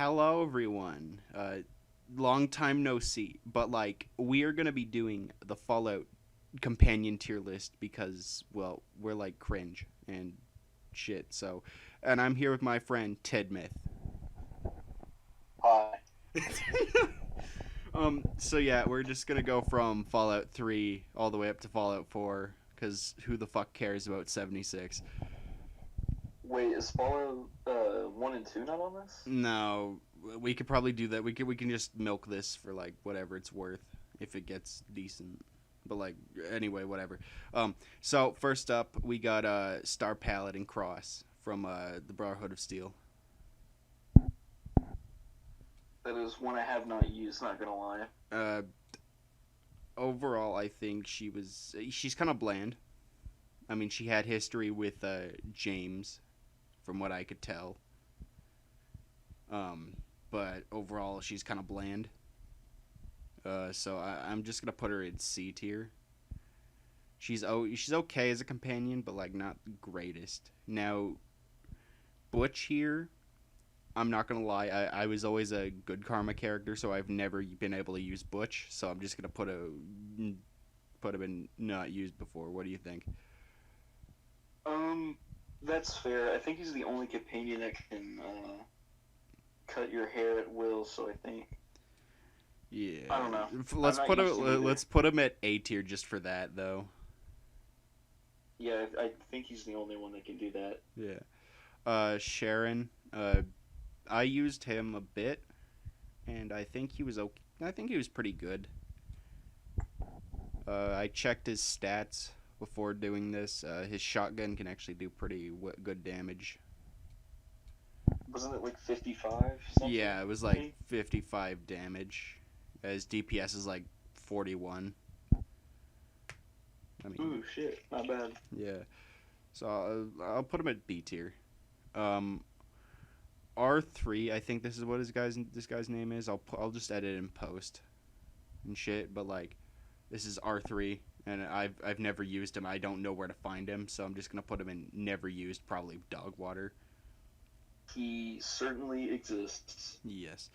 Hello, everyone. Long time no see, but like we are gonna be doing the Fallout companion tier list because, well, we're like cringe and shit. So, and I'm here with my friend Ted Myth. Hi. So yeah, we're just gonna go from Fallout 3 all the way up to Fallout 4 because who the fuck cares about 76? Wait, is Fallout 1 and 2 not on this? No, we could probably do that. We can just milk this for like whatever it's worth if it gets decent. But like anyway, whatever. So first up we got Star Palette and Cross from the Brotherhood of Steel. That is one I have not used, not gonna lie. Uh, Overall, I think she's kind of bland. I mean, she had history with James, from what I could tell. Um, but overall, she's kind of bland. So I'm just gonna put her in C tier. She's okay as a companion, but like not the greatest. Now Butch here, I'm not gonna lie, I was always a good karma character, so I've never been able to use Butch. So I'm just gonna put him in not used before. What do you think? Um, that's fair. I think he's the only companion that can cut your hair at will. So I think Yeah, I don't know. I'm let's not put used to him either. let's put him at A tier just for that though. Yeah, I think he's the only one that can do that. Yeah. Sharon. I used him a bit, and I think he was okay. I think he was pretty good. I checked his stats before doing this. His shotgun can actually do pretty good damage. Wasn't it like 55 something? Yeah, it was like 55 damage. His DPS is like 41. I mean, Ooh, shit, not bad. yeah. So I'll put him at B tier. Um, R3. I think this is what this guy's name is. I'll just edit in post and shit. But like, this is R3, and I've never used him. I don't know where to find him, so I'm just gonna put him in never used, probably dog water. He certainly exists. Yes.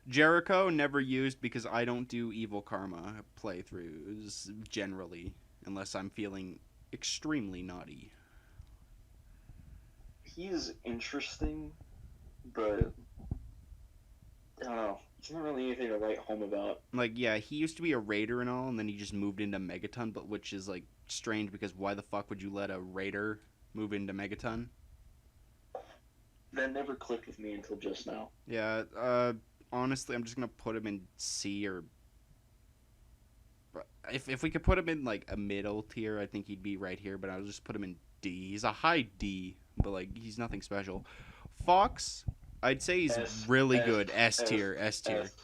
Jericho never used because I don't do evil karma playthroughs generally unless I'm feeling extremely naughty. He's interesting, but I don't know. It's not really anything to write home about. Like, yeah, he used to be a raider and all, and then he just moved into Megaton, but which is like strange because why the fuck would you let a raider move into Megaton? That never clicked with me until just now. Yeah, honestly, I'm just gonna put him in C or if we could put him in like a middle tier, I think he'd be right here. But I'll just put him in D. He's a high D, but like he's nothing special. Fox, I'd say he's S, really S, good. S S, tier, S tier. S.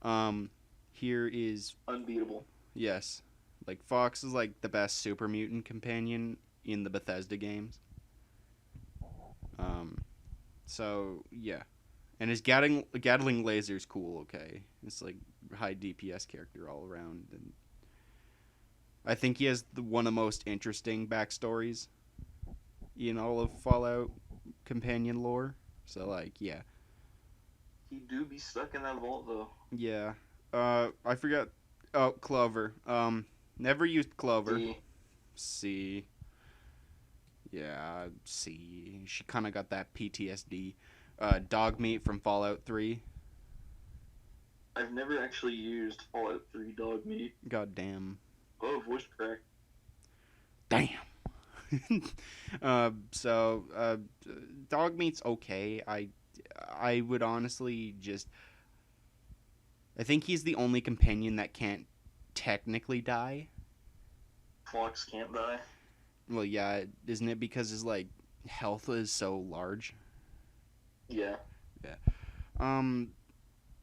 Um, Here is Unbeatable. yes, like Fox is like the best super mutant companion in the Bethesda games. Um, so yeah, and his Gatling laser's cool. Okay, it's like high DPS character all around, and I think he has one of the most interesting backstories in all of Fallout companion lore. So like, yeah, He do be stuck in that vault though. yeah. I forgot. Oh, Clover. Never used Clover. D. C. Yeah, C. She kind of got that PTSD. Dog meat from Fallout 3. I've never actually used Fallout 3 dog meat. God damn. Oh, voice crack. Damn. So dog meat's okay. I would honestly just. I think he's the only companion that can't technically die. Fox can't die. Well, yeah, isn't it because his like health is so large? Yeah. Yeah. Um,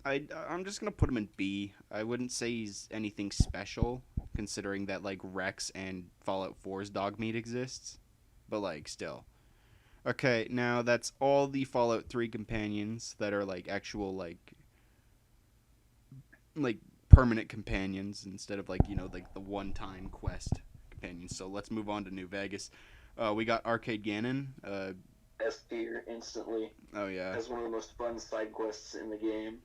I'm just gonna put him in B. I wouldn't say he's anything special, considering that like Rex and Fallout 4's dog meat exists. But like still. Okay, now that's all the Fallout 3 companions that are like actual like permanent companions instead of like like the one-time quest companions. So let's move on to New Vegas. We got Arcade Gannon. S tier instantly. Oh yeah. As one of the most fun side quests in the game.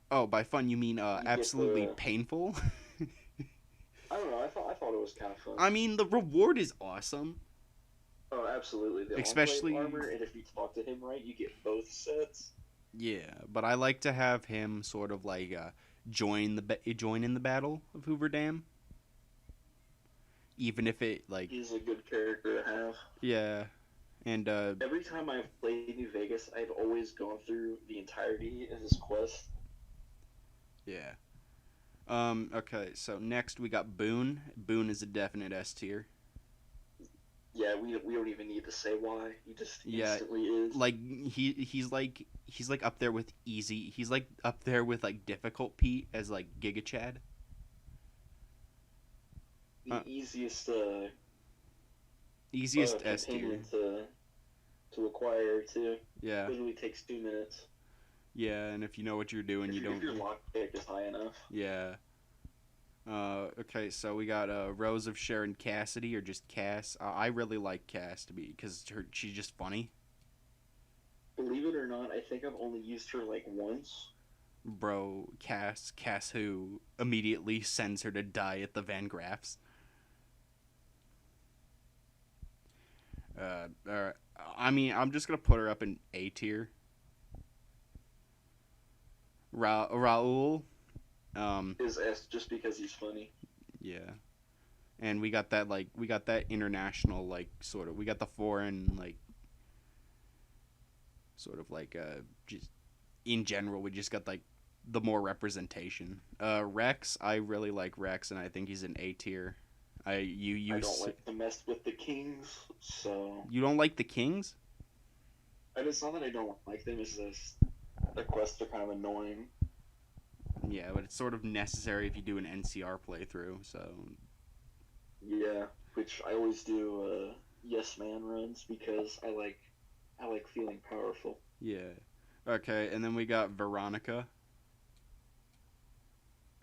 Oh, by fun you mean You get absolutely the painful? I don't know. I thought it was kind of fun. I mean, the reward is awesome. Oh, absolutely. The Enclave Especially, armor, and if you talk to him right, you get both sets. yeah, but I like to have him sort of like join in the battle of Hoover Dam, even if it like He's a good character to have. yeah, and Every time I've played New Vegas, I've always gone through the entirety of his quest. yeah. Okay, so next we got Boone. Boone is a definite S tier. Yeah, we don't even need to say why. He just Yeah, instantly is. like he's like up there with easy. He's like up there with like difficult Pete as like Giga Chad. The easiest Easiest S tier. companion to acquire too. Yeah, Literally takes 2 minutes. yeah, and if you know what you're doing, you don't. If your lockpick is high enough. Yeah. Okay, so we got Rose of Sharon Cassidy or just Cass. I really like Cass to be because she's just funny. Believe it or not, I think I've only used her like once. Bro, Cass who immediately sends her to die at the Van Graffs. I mean, I'm just gonna put her up in A tier. Raul, Is S just because he's funny. yeah, and we got that international like sort of we got the foreign like sort of like just in general we just got like the more representation. Rex, I really like Rex, and I think he's an A tier. I don't like to mess with the kings, so You don't like the Kings? and it's not that I don't like them. It's just the quests are kind of annoying. Yeah, but it's sort of necessary if you do an NCR playthrough. So Yeah, which I always do yes man runs because I like feeling powerful. yeah, okay, and then we got Veronica.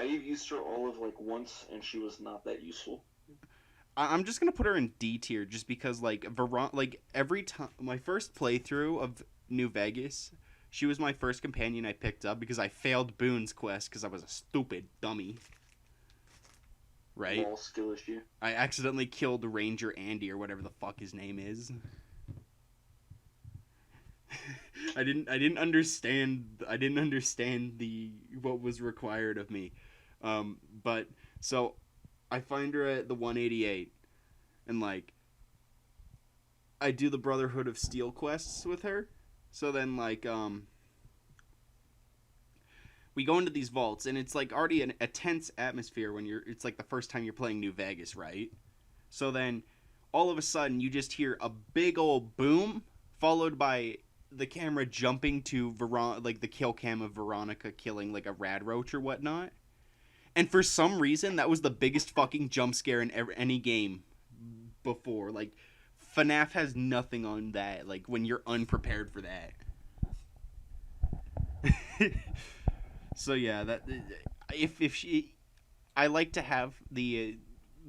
I've used her all of like once, and she was not that useful. I'm just gonna put her in D tier just because like every time my first playthrough of New Vegas, she was my first companion I picked up because I failed Boone's quest because I was a stupid dummy. Right? Small skill issue. I accidentally killed Ranger Andy or whatever the fuck his name is. I didn't understand the what was required of me. But so I find her at the 188 and like I do the Brotherhood of Steel quests with her. So then like we go into these vaults and it's like already a tense atmosphere when it's like the first time you're playing New Vegas, right? So then all of a sudden you just hear a big old boom followed by the camera jumping to like the kill cam of Veronica killing like a rad roach or whatnot. And for some reason that was the biggest fucking jump scare in any game before. Like FNAF has nothing on that like when you're unprepared for that. So yeah, that if she, I like to have the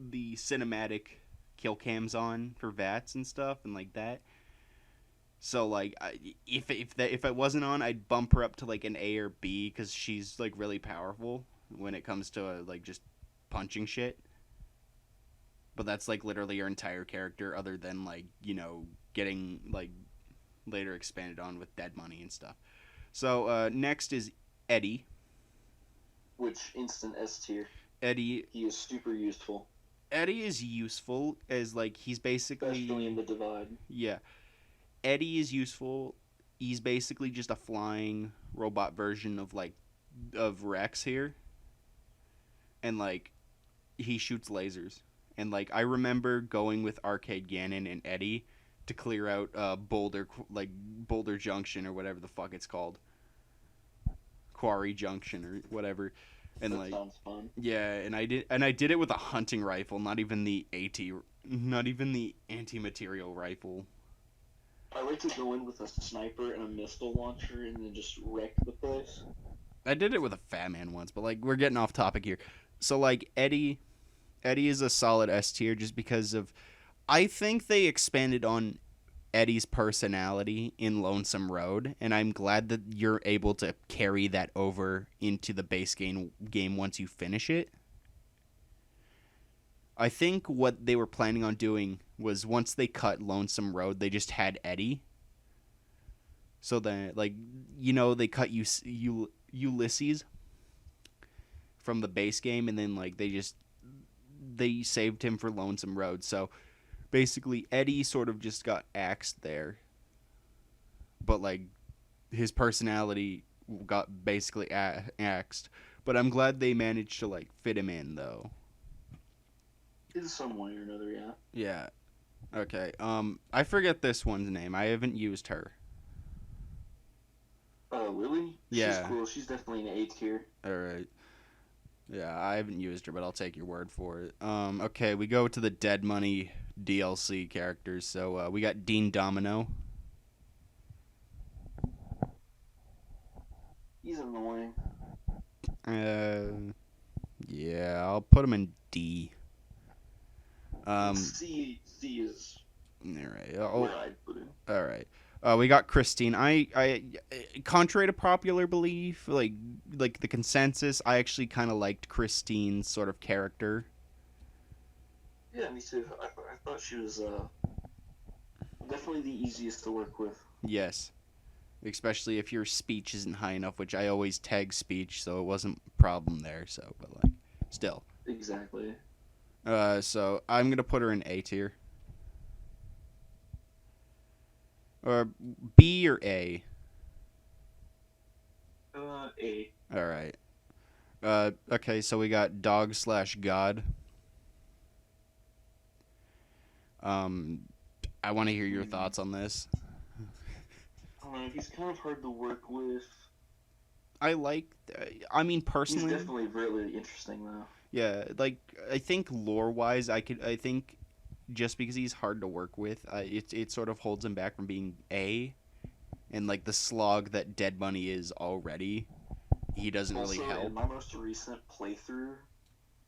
cinematic kill cams on for VATs and stuff and like that. So like, if it wasn't on, I'd bump her up to like an A or B because she's like really powerful when it comes to like just punching shit. But that's like literally her entire character, other than like getting like later expanded on with dead money and stuff. So next is Eddie. Which instant S tier. Eddie. He is super useful. Eddie is useful as like he's basically especially in the Divide. Yeah, Eddie is useful. He's basically just a flying robot version of Rex here, and like he shoots lasers. And like I remember going with Arcade Gannon and Eddie to clear out Boulder Junction or whatever the fuck it's called. Quarry Junction or whatever, and that sounds fun. Yeah, and I did it with a hunting rifle, not even the anti-material rifle. I like to go in with a sniper and a missile launcher and then just wreck the place. I did it with a Fat Man once, but like we're getting off topic here. So like Eddie is a solid S tier just because of I think they expanded on Eddie's personality in Lonesome Road, and I'm glad that you're able to carry that over into the base game once you finish it. I think what they were planning on doing was once they cut Lonesome Road, they just had Eddie. So then, like, they cut Ulysses from the base game, and then like they saved him for Lonesome Road. So basically, Eddie sort of just got axed there, but like his personality got basically axed. But I'm glad they managed to like fit him in though. In some way or another, yeah. Yeah. Okay. I forget this one's name. I haven't used her. Lily? Yeah. She's cool. She's definitely an A tier. All right. Yeah, I haven't used her, but I'll take your word for it. Okay, we go to the Dead Money DLC characters. So we got Dean Domino. He's annoying. Yeah, I'll put him in D. C is All right. where I'd put him. All right. We got Christine. I, contrary to popular belief, like the consensus, I actually kind of liked Christine's sort of character. Yeah, me too. I thought she was definitely the easiest to work with. Yes, especially if your speech isn't high enough, which I always tag speech, so it wasn't a problem there. So, but like, still. Exactly. So I'm gonna put her in A tier. Or B or A? A. All right. Okay, so we got Dog/God. I want to hear your thoughts on this. I don't know. He's kind of hard to work with. I mean, personally, He's definitely really interesting though. yeah. Like, I think lore-wise, I think just because he's hard to work with, it sort of holds him back from being A, and like the slog that Dead Money is already, he doesn't Also, really help. in my most recent playthrough,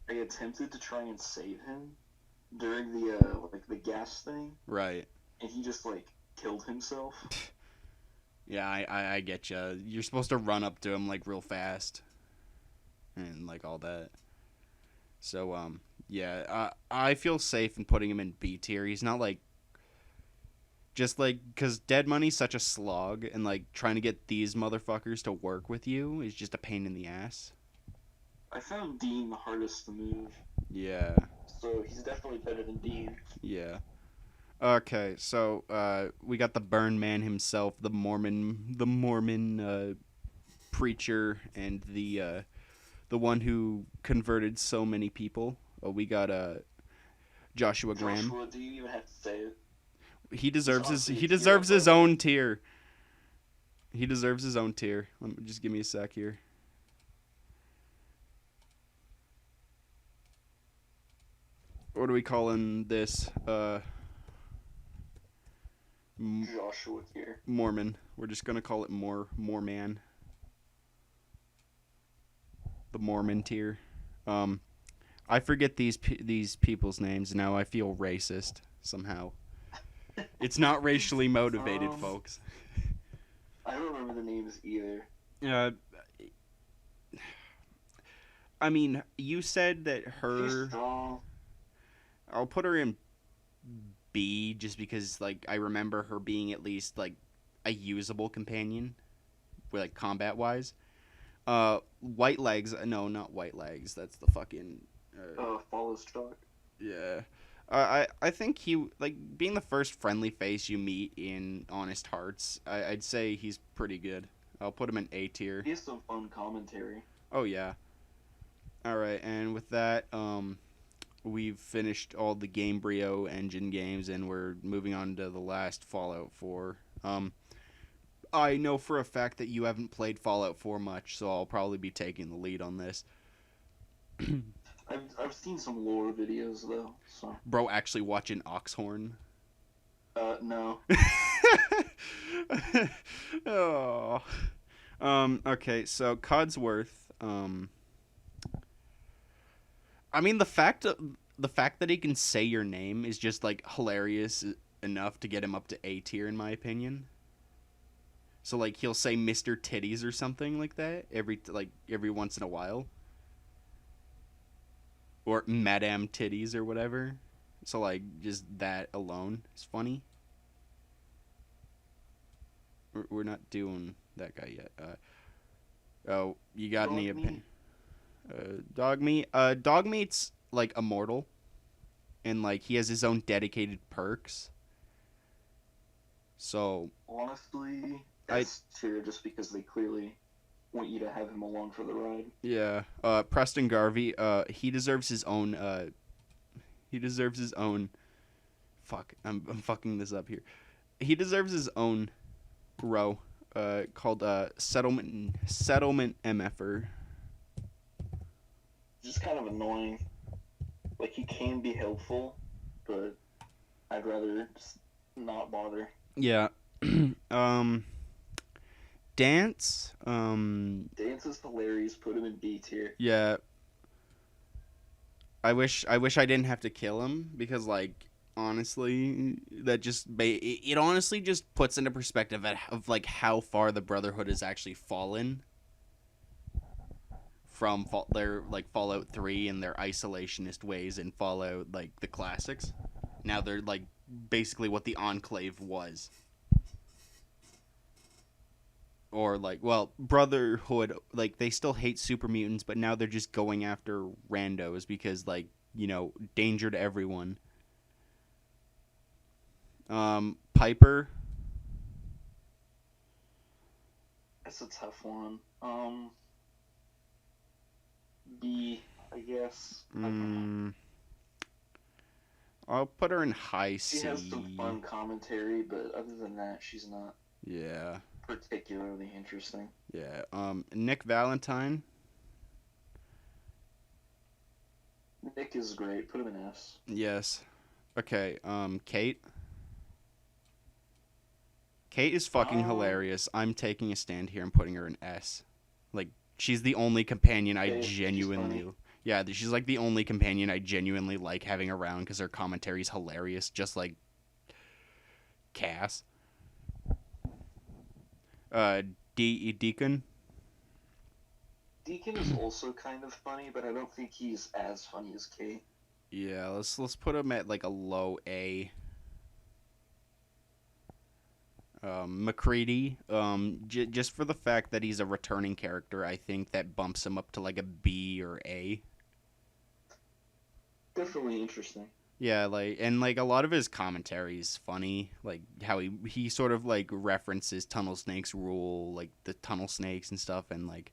I attempted to try and save him during the gas thing, Right. and he just like killed himself. Yeah, I get you. You're supposed to run up to him like real fast, and like all that. So yeah, I feel safe in putting him in B tier. He's not like just like because Dead Money's such a slog, and like trying to get these motherfuckers to work with you is just a pain in the ass. I found Dean the hardest to move, Yeah. so he's definitely better than Dean. Yeah. Okay, so we got the Burn Man himself, the Mormon preacher, and the one who converted so many people. We got Joshua Graham. Joshua, do you even have to say it? He deserves his own tier. He deserves his own tier. Just give me a sec here. What are we calling this? Joshua tier. Mormon. We're just gonna call it Morman. The Mormon tier. I forget these people's names now. I feel racist somehow. It's not racially motivated, folks. I don't remember the names either. I mean, you said that her. I'll put her in B just because, like, I remember her being at least like a usable companion, like combat wise. White Legs. No, not White Legs. That's the fucking. Follows Chuck. Yeah. I think he, like, being the first friendly face you meet in Honest Hearts, I'd say he's pretty good. I'll put him in A tier. He has some fun commentary. Oh, yeah. Alright, and with that, we've finished all the Gamebryo engine games, and we're moving on to the last Fallout 4. I know for a fact that you haven't played Fallout 4 much, so I'll probably be taking the lead on this. I've seen some lore videos though, so. Bro, actually watching Oxhorn? No. Oh. Okay, so Codsworth, I mean the fact that he can say your name is just like hilarious enough to get him up to A tier, in my opinion. So like he'll say Mr. Titties or something like that every once in a while, or Madame Titties or whatever. So like just that alone is funny. We're not doing that guy yet. Oh, you got Dog any meat. opinion? Dog meat. Dog meat's like immortal, and like he has his own dedicated perks. So Honestly, I S tier just because they clearly want you to have him along for the ride. yeah. Preston Garvey. He deserves his own. He deserves his own. Fuck. I'm fucking this up here. He deserves his own row. Called settlement mf'er. Just kind of annoying. Like he can be helpful, but I'd rather just not bother. Yeah. um. Dance. Dance is hilarious. Put him in B tier. Yeah. I wish I didn't have to kill him because like honestly that just it honestly just puts into perspective of like how far the Brotherhood has actually fallen from their like Fallout 3 and their isolationist ways in Fallout like the classics. Now they're like basically what the Enclave was. Or like, well, Brotherhood, like they still hate super mutants, but now they're just going after randos because like, danger to everyone. Piper. That's a tough one. B, I guess. I don't know. I'll put her in high C. She has some fun commentary, but other than that, she's not Yeah. particularly interesting. Yeah. Nick Valentine. Nick is great. Put him in S. Yes. Okay. Kate. Kate is fucking hilarious. I'm taking a stand here and putting her in S. Like she's the only companion I Okay, she's genuinely. funny. Yeah, she's like the only companion I genuinely like having around because her commentary is hilarious, just like Cass. Deacon. Deacon is also kind of funny, but I don't think he's as funny as Kate. Yeah, let's put him at like a low A. McCready, just for the fact that he's a returning character, I think that bumps him up to like a B or A. Definitely interesting. Yeah, like and like a lot of his commentary is funny, like how he sort of like references Tunnel Snake's rule, like the tunnel snakes and stuff, and like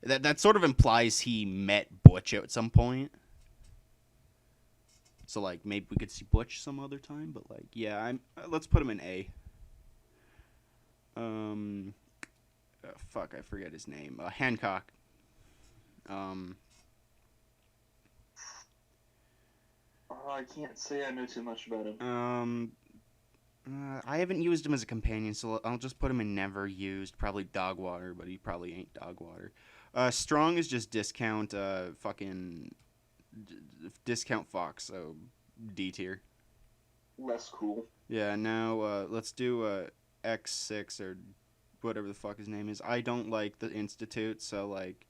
that sort of implies he met Butch at some point. So like maybe we could see Butch some other time, but like yeah, let's put him in A. Fuck, I forget his name. Hancock. Oh, I can't say I know too much about him. I haven't used him as a companion, so I'll just put him in never used. Probably Dogwater, but he probably ain't Dogwater. Strong is just discount. Fucking discount Fox. So D tier. Less cool. Yeah. Now let's do X6 or whatever the fuck his name is. I don't like the Institute, so like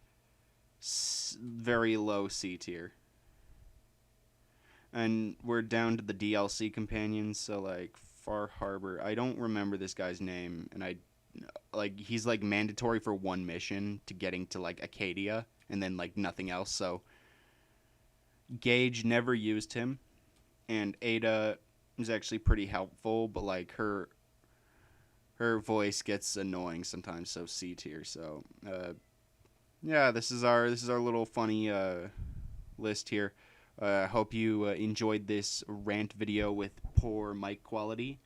very low C tier. And we're down to the DLC companions, so like Far Harbor. I don't remember this guy's name, and he's like mandatory for one mission to getting to like Acadia, and then like nothing else. So Gage never used him, and Ada is actually pretty helpful, but like her voice gets annoying sometimes. So C tier. So yeah, this is our little funny list here. I hope you enjoyed this rant video with poor mic quality.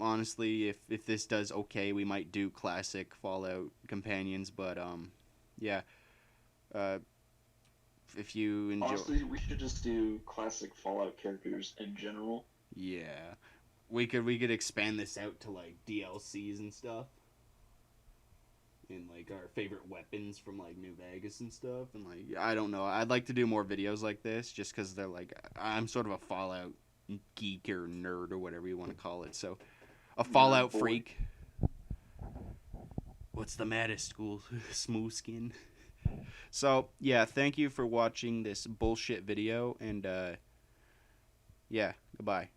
Honestly, if this does okay, we might do classic Fallout companions. But yeah. If you enjoy, Honestly, we should just do classic Fallout characters in general. yeah, we could expand this out to like DLCs and stuff. and like our favorite weapons from like New Vegas and stuff. And like I don't know, I'd like to do more videos like this just because they're like I'm sort of a Fallout geek or nerd or whatever you want to call it. So a Fallout freak. What's the maddest school? Smooth skin. So yeah, thank you for watching this bullshit video, and yeah, goodbye.